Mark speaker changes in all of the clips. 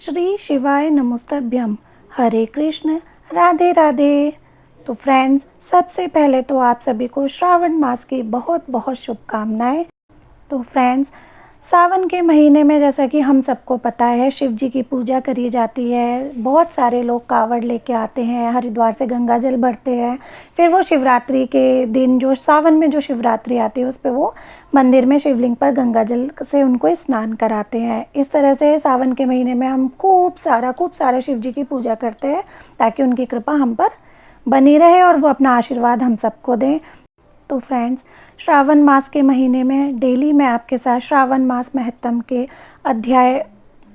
Speaker 1: श्री शिवाय नमोस्तभ्यम। हरे कृष्ण, राधे राधे। तो फ्रेंड्स, सबसे पहले तो आप सभी को श्रावण मास की बहुत बहुत शुभकामनाएं। तो फ्रेंड्स, सावन के महीने में जैसा कि हम सबको पता है शिव जी की पूजा करी जाती है। बहुत सारे लोग कावड़ लेके आते हैं, हरिद्वार से गंगा जल भरते हैं। फिर वो शिवरात्रि के दिन, जो सावन में जो शिवरात्रि आती है, उस पे वो मंदिर में शिवलिंग पर गंगा जल से उनको स्नान कराते हैं। इस तरह से सावन के महीने में हम खूब सारा शिव जी की पूजा करते हैं ताकि उनकी कृपा हम पर बनी रहे और वो अपना आशीर्वाद हम सबको दें। तो फ्रेंड्स, श्रावण मास के महीने में डेली मैं आपके साथ श्रावण मास महत्तम के अध्याय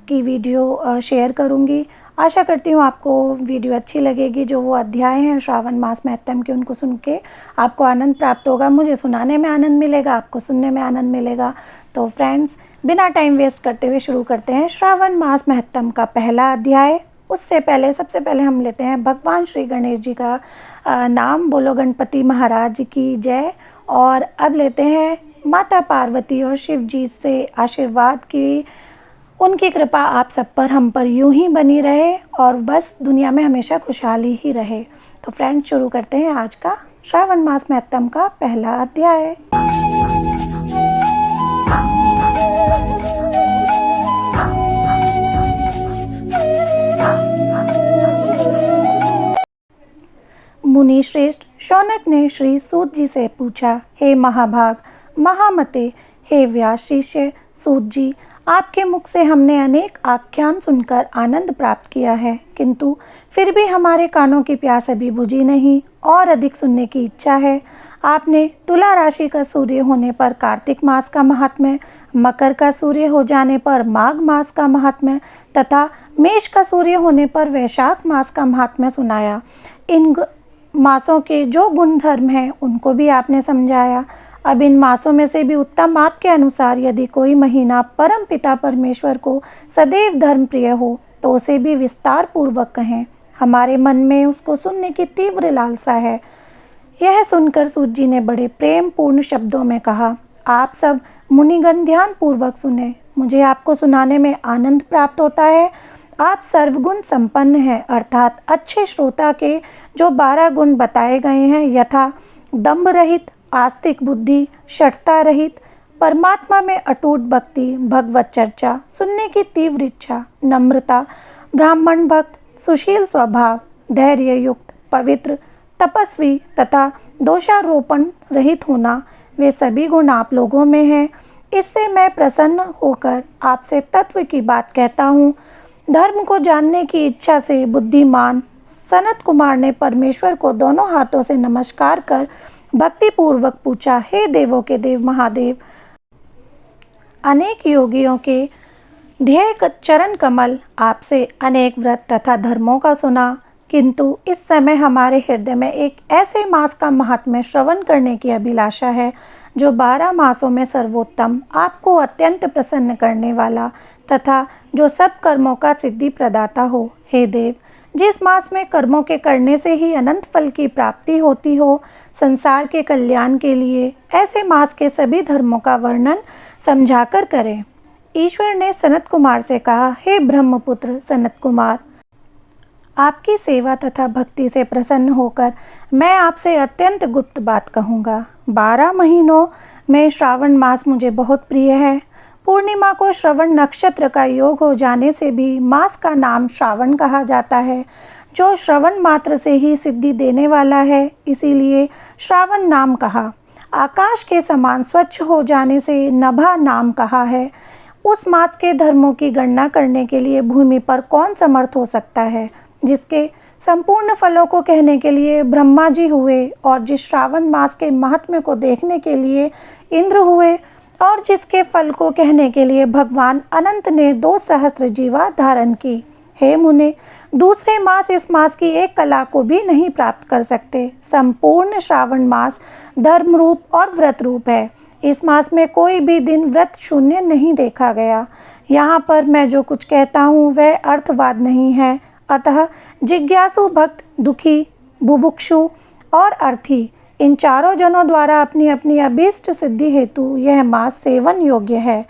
Speaker 1: की वीडियो शेयर करूंगी। आशा करती हूँ आपको वीडियो अच्छी लगेगी। जो वो अध्याय हैं श्रावण मास महत्तम के, उनको सुन के आपको आनंद प्राप्त होगा। मुझे सुनाने में आनंद मिलेगा, आपको सुनने में आनंद मिलेगा। तो फ्रेंड्स, बिना टाइम वेस्ट करते हुए शुरू करते हैं श्रावण मास महत्तम का पहला अध्याय। उससे पहले सबसे पहले हम लेते हैं भगवान श्री गणेश जी का नाम। बोलो गणपति महाराज की जय। और अब लेते हैं माता पार्वती और शिव जी से आशीर्वाद की उनकी कृपा आप सब पर, हम पर यूं ही बनी रहे और बस दुनिया में हमेशा खुशहाली ही रहे। तो फ्रेंड्स, शुरू करते हैं आज का श्रावण मास महत्तम का पहला अध्याय। मुनि श्रेष्ठ शौनक ने श्री सूत जी से पूछा, हे महाभाग महामते, हे व्यास शिष्य सूत जी, आपके मुख से हमने अनेक आख्यान सुनकर आनंद प्राप्त किया है, किंतु फिर भी हमारे कानों की प्यास अभी बुझी नहीं और अधिक सुनने की इच्छा है। आपने तुला राशि का सूर्य होने पर कार्तिक मास का महात्म्य, मकर का सूर्य हो जाने पर माघ मास का महात्म्य तथा मेष का सूर्य होने पर वैशाख मास का महात्म्य सुनाया। इन मासों के जो गुण धर्म हैं उनको भी आपने समझाया। अब इन मासों में से भी उत्तम आपके अनुसार यदि कोई महीना परम पिता परमेश्वर को सदैव धर्म प्रिय हो तो उसे भी विस्तार पूर्वक कहें। हमारे मन में उसको सुनने की तीव्र लालसा है। यह सुनकर सूत जी ने बड़े प्रेम पूर्ण शब्दों में कहा, आप सब मुनिगण ध्यान पूर्वक सुने, मुझे आपको सुनाने में आनंद प्राप्त होता है। आप सर्वगुण संपन्न हैं, अर्थात अच्छे श्रोता के जो 12 गुण बताए गए हैं, यथा दंभ रहित, आस्तिक बुद्धि, शठता रहित, परमात्मा में अटूट भक्ति, भगवत चर्चा, सुनने की तीव्र इच्छा, नम्रता, ब्राह्मण भक्त, सुशील स्वभाव, धैर्य युक्त, पवित्र, तपस्वी तथा दोषारोपण रहित होना, वे सभी गुण आप लोगों में हैं। इससे मैं प्रसन्न होकर आपसे तत्व की बात कहता हूँ। धर्म को जानने की इच्छा से बुद्धिमान सनत कुमार ने परमेश्वर को दोनों हाथों से नमस्कार कर भक्ति पूर्वक पूछा, हे देवों के देव महादेव, अनेक योगियों के ध्येय चरण कमल, आपसे अनेक व्रत तथा धर्मों का सुना, किंतु इस समय हमारे हृदय में एक ऐसे मास का महात्म्य श्रवण करने की अभिलाषा है जो 12 मासों में सर्वोत्तम, आपको अत्यंत प्रसन्न करने वाला तथा जो सब कर्मों का सिद्धि प्रदाता हो। हे देव, जिस मास में कर्मों के करने से ही अनंत फल की प्राप्ति होती हो, संसार के कल्याण के लिए ऐसे मास के सभी धर्मों का वर्णन समझाकर करें। ईश्वर ने सनत कुमार से कहा, हे ब्रह्मपुत्र सनत कुमार, आपकी सेवा तथा भक्ति से प्रसन्न होकर मैं आपसे अत्यंत गुप्त बात कहूँगा। 12 महीनों में श्रावण मास मुझे बहुत प्रिय है। पूर्णिमा को श्रवण नक्षत्र का योग हो जाने से भी मास का नाम श्रावण कहा जाता है, जो श्रवण मात्र से ही सिद्धि देने वाला है, इसीलिए श्रावण नाम कहा। आकाश के समान स्वच्छ हो जाने से नभा नाम कहा है। उस मास के धर्मों की गणना करने के लिए भूमि पर कौन समर्थ हो सकता है, जिसके संपूर्ण फलों को कहने के लिए ब्रह्मा जी हुए और जिस श्रावण मास के महात्म्य को देखने के लिए इंद्र हुए और जिसके फल को कहने के लिए भगवान अनंत ने 2 सहस्त्र जीवा धारण की। हे मुने, दूसरे मास इस मास की एक कला को भी नहीं प्राप्त कर सकते। संपूर्ण श्रावण मास धर्म रूप और व्रत रूप है। इस मास में कोई भी दिन व्रत शून्य नहीं देखा गया। यहाँ पर मैं जो कुछ कहता हूँ वह अर्थवाद नहीं है, अतः जिज्ञासु भक्त, दुखी, बुभुक्षु और अर्थी, इन चारों जनों द्वारा अपनी अपनी अभीष्ट सिद्धि हेतु यह मास सेवन योग्य है।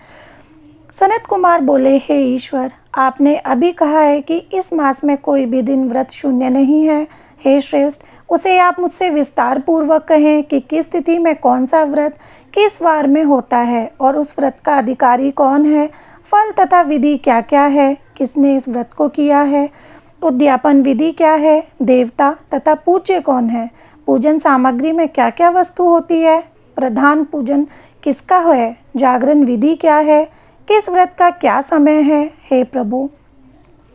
Speaker 1: सनत कुमार बोले, हे ईश्वर, आपने अभी कहा है कि इस मास में कोई भी दिन व्रत शून्य नहीं है। हे श्रेष्ठ, उसे आप मुझसे विस्तार पूर्वक कहें कि किस तिथि में कौन सा व्रत किस वार में होता है और उस व्रत का अधिकारी कौन है, फल तथा विधि क्या क्या है, किसने इस व्रत को किया है, उद्यापन विधि क्या है, देवता तथा पूज्य कौन है, पूजन सामग्री में क्या क्या वस्तु होती है, प्रधान पूजन किसका है, जागरण विधि क्या है, किस व्रत का क्या समय है। हे प्रभु,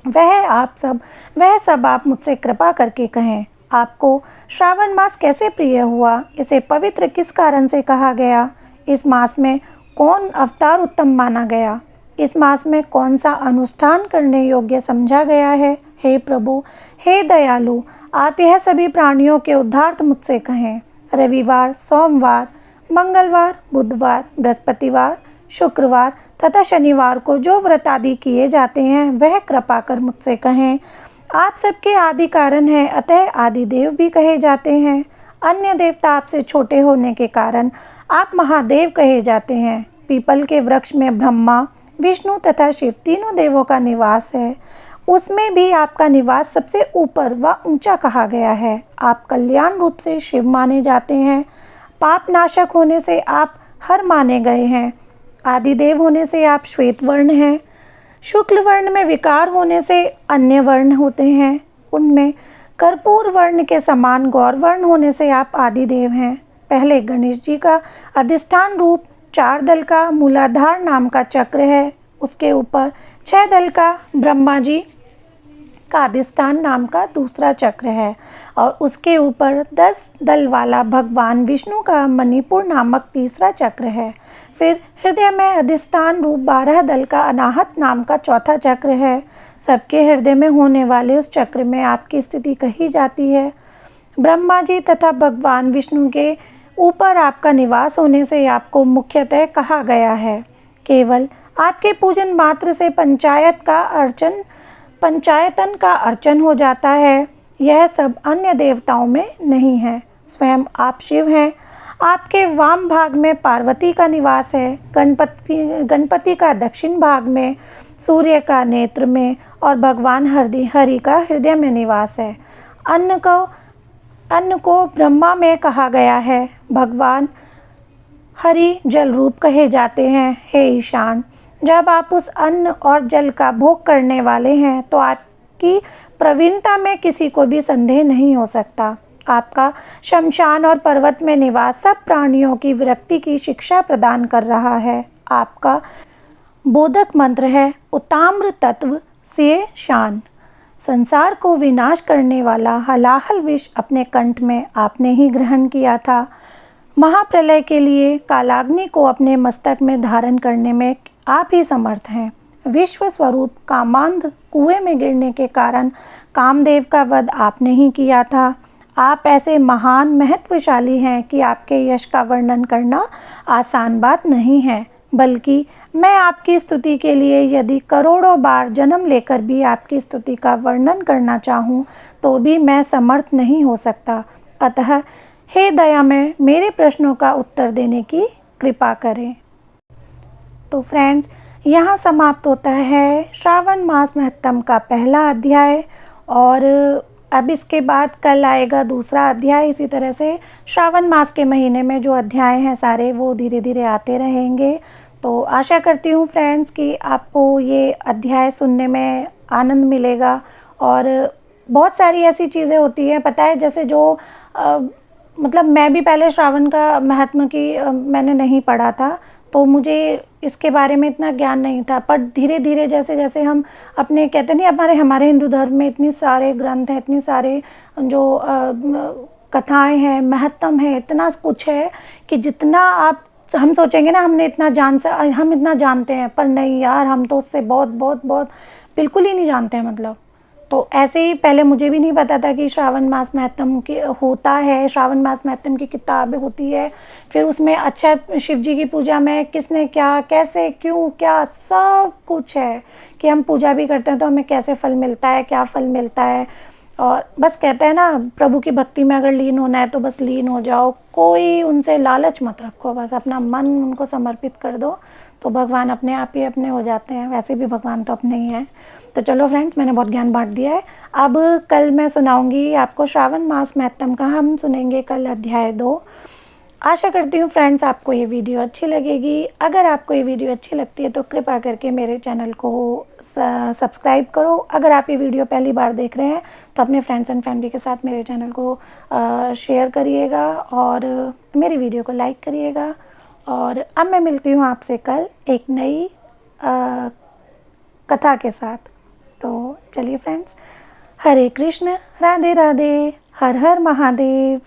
Speaker 1: वह सब आप मुझसे कृपा करके कहें। आपको श्रावण मास कैसे प्रिय हुआ, इसे पवित्र किस कारण से कहा गया, इस मास में कौन अवतार उत्तम माना गया, इस मास में कौन सा अनुष्ठान करने योग्य समझा गया है। हे प्रभु, हे दयालु, आप यह सभी प्राणियों के उद्धार्थ मुझसे कहें। रविवार, सोमवार, मंगलवार, बुधवार, बृहस्पतिवार, शुक्रवार तथा शनिवार को जो व्रत आदि किए जाते हैं वह कृपा कर मुझसे कहें। आप सबके आदि कारण हैं, अतः आदि देव भी कहे जाते हैं। अन्य देवता आपसे छोटे होने के कारण आप महादेव कहे जाते हैं। पीपल के वृक्ष में ब्रह्मा, विष्णु तथा शिव तीनों देवों का निवास है, उसमें भी आपका निवास सबसे ऊपर व ऊंचा कहा गया है। आप कल्याण रूप से शिव माने जाते हैं। पाप नाशक होने से आप हर माने गए हैं। आदिदेव होने से आप श्वेत वर्ण हैं। शुक्ल वर्ण में विकार होने से अन्य वर्ण होते हैं। उनमें कर्पूर वर्ण के समान गौर वर्ण होने से आप आदिदेव हैं। पहले गणेश जी का अधिष्ठान रूप 4 दल का मूलाधार नाम का चक्र है। उसके ऊपर 6 दल का ब्रह्मा जी का अधिष्ठान नाम का दूसरा चक्र है और उसके ऊपर 10 दल वाला भगवान विष्णु का मणिपुर नामक तीसरा चक्र है। फिर हृदय में अधिष्ठान रूप 12 दल का अनाहत नाम का चौथा चक्र है। सबके हृदय में होने वाले उस चक्र में आपकी स्थिति कही जाती है। ब्रह्मा जी तथा भगवान विष्णु के ऊपर आपका निवास होने से आपको मुख्यतः कहा गया है। केवल आपके पूजन मात्र से पंचायतन का अर्चन हो जाता है। यह सब अन्य देवताओं में नहीं है। स्वयं आप शिव हैं। आपके वाम भाग में पार्वती का निवास है। गणपति का दक्षिण भाग में, सूर्य का नेत्र में और भगवान हरि का हृदय में निवास है। अन्न को ब्रह्मा में कहा गया है। भगवान हरि जल रूप कहे जाते हैं। हे ईशान, जब आप उस अन्न और जल का भोग करने वाले हैं तो आपकी प्रवीणता में किसी को भी संदेह नहीं हो सकता। आपका शमशान और पर्वत में निवास सब प्राणियों की विरक्ति की शिक्षा प्रदान कर रहा है। आपका बोधक मंत्र है उत्ताम्र तत्व से शान। संसार को विनाश करने वाला हलाहल विष अपने कंठ में आपने ही ग्रहण किया था। महाप्रलय के लिए कालाग्नि को अपने मस्तक में धारण करने में आप ही समर्थ हैं। विश्व स्वरूप कामांध कुएं में गिरने के कारण कामदेव का वध आपने ही किया था। आप ऐसे महान महत्वशाली हैं कि आपके यश का वर्णन करना आसान बात नहीं है, बल्कि मैं आपकी स्तुति के लिए यदि करोड़ों बार जन्म लेकर भी आपकी स्तुति का वर्णन करना चाहूँ तो भी मैं समर्थ नहीं हो सकता। अतः हे दयामय, मेरे प्रश्नों का उत्तर देने की कृपा करें। तो फ्रेंड्स, यहाँ समाप्त होता है श्रावण मास महत्तम का पहला अध्याय और अब इसके बाद कल आएगा दूसरा अध्याय। इसी तरह से श्रावण मास के महीने में जो अध्याय हैं सारे वो धीरे धीरे आते रहेंगे। तो आशा करती हूँ फ्रेंड्स कि आपको ये अध्याय सुनने में आनंद मिलेगा। और बहुत सारी ऐसी चीज़ें होती हैं, पता है, जैसे जो मतलब मैं भी पहले श्रावण का महत्व की मैंने नहीं पढ़ा था, तो मुझे इसके बारे में इतना ज्ञान नहीं था। पर धीरे धीरे जैसे जैसे हम अपने कहते नहीं, हमारे हिंदू धर्म में इतने सारे ग्रंथ हैं, इतने सारे जो कथाएं हैं, महत्तम है, इतना कुछ है कि जितना हम सोचेंगे ना हम इतना जानते हैं, पर नहीं यार, हम तो उससे बहुत बहुत बहुत बिल्कुल ही नहीं जानते हैं। मतलब तो ऐसे ही पहले मुझे भी नहीं पता था कि श्रावण मास महत्तम की होता है, श्रावण मास महत्तम की किताब होती है। फिर उसमें अच्छा शिव जी की पूजा में किसने क्या, कैसे, क्यों, क्या, सब कुछ है कि हम पूजा भी करते हैं तो हमें कैसे फल मिलता है, क्या फल मिलता है। और बस कहते हैं ना, प्रभु की भक्ति में अगर लीन होना है तो बस लीन हो जाओ, कोई उनसे लालच मत रखो, बस अपना मन उनको समर्पित कर दो, तो भगवान अपने आप ही अपने हो जाते हैं, वैसे भी भगवान तो अपने ही हैं। तो चलो फ्रेंड्स, मैंने बहुत ज्ञान बांट दिया है। अब कल मैं सुनाऊंगी आपको श्रावण मास महत्तम का, हम सुनेंगे कल अध्याय 2। आशा करती हूँ फ्रेंड्स आपको ये वीडियो अच्छी लगेगी। अगर आपको ये वीडियो अच्छी लगती है तो कृपया करके मेरे चैनल को सब्सक्राइब करो। अगर आप ये वीडियो पहली बार देख रहे हैं तो अपने फ्रेंड्स एंड फैमिली के साथ मेरे चैनल को शेयर करिएगा और मेरी वीडियो को लाइक करिएगा। और अब मैं मिलती हूँ आपसे कल एक नई कथा के साथ। तो चलिए फ्रेंड्स, हरे कृष्ण, राधे राधे, हर हर महादेव।